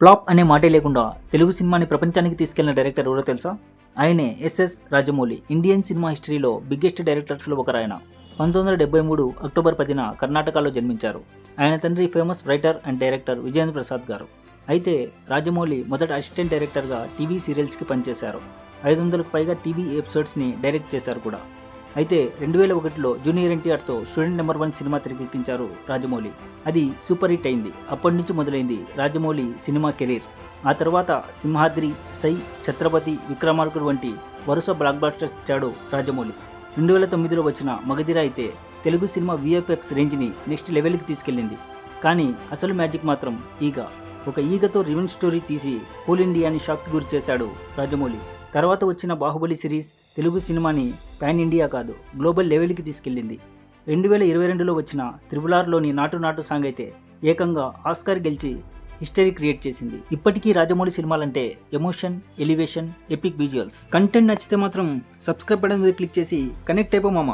Flop అనే మాటే లేకుండా తెలుగు సినిమాని ప్రపంచానికి తీసుకెళ్లిన డైరెక్టర్ ఎవరో తెలుసా? ఆయనే ఎస్ఎస్ రాజమౌళి. ఇండియన్ సినిమా హిస్టరీలో బిగ్గెస్ట్ డైరెక్టర్స్లో ఒకరాయన. 1973 అక్టోబర్ 10న కర్ణాటకలో జన్మించారు. ఆయన తండ్రి famous writer and director Vijayendra Prasad గారు. అయితే రాజమౌళి మొదట అసిస్టెంట్ డైరెక్టర్గా టీవీ సీరియల్స్కి పనిచేశారు. 500కు పైగా టీవీ ఎపిసోడ్స్ని డైరెక్ట్ చేశారు కూడా. అయితే 2001లో జూనియర్ ఎన్టీఆర్తో స్టూడెంట్ నెంబర్ 1 సినిమా తెరకెక్కించారు రాజమౌళి. అది సూపర్ హిట్ అయింది. అప్పటి నుంచి మొదలైంది రాజమౌళి సినిమా కెరీర్. ఆ తర్వాత సింహాద్రి, సై, ఛత్రపతి, విక్రమార్కుడు వంటి వరుస బ్లాక్ బాస్టర్స్ ఇచ్చాడు రాజమౌళి. 2009లో వచ్చిన మగధీర అయితే తెలుగు సినిమా విఎఫ్ఎక్స్ రేంజ్ని నెక్స్ట్ లెవెల్కి తీసుకెళ్ళింది. కానీ అసలు మ్యాజిక్ మాత్రం ఈగ. ఒక ఈగతో రివెంజ్ స్టోరీ తీసి హోల్ ఇండియాని షాక్కి గురి చేశాడు రాజమౌళి. తర్వాత వచ్చిన బాహుబలి సిరీస్ తెలుగు సినిమాని పాన్ ఇండియా కాదు గ్లోబల్ లెవెల్కి తీసుకెళ్ళింది. 2022లో వచ్చిన త్రిబుల్-ఆర్లోని నాటు నాటు సాంగ్ అయితే ఏకంగా ఆస్కార్ గెలిచి హిస్టరీ క్రియేట్ చేసింది. ఇప్పటికీ రాజమౌళి సినిమాలంటే emotion, elevation, epic visuals. Content నచ్చితే మాత్రం సబ్స్క్రైబ్ బటన్ మీద క్లిక్ చేసి కనెక్ట్ అయిపో మామ.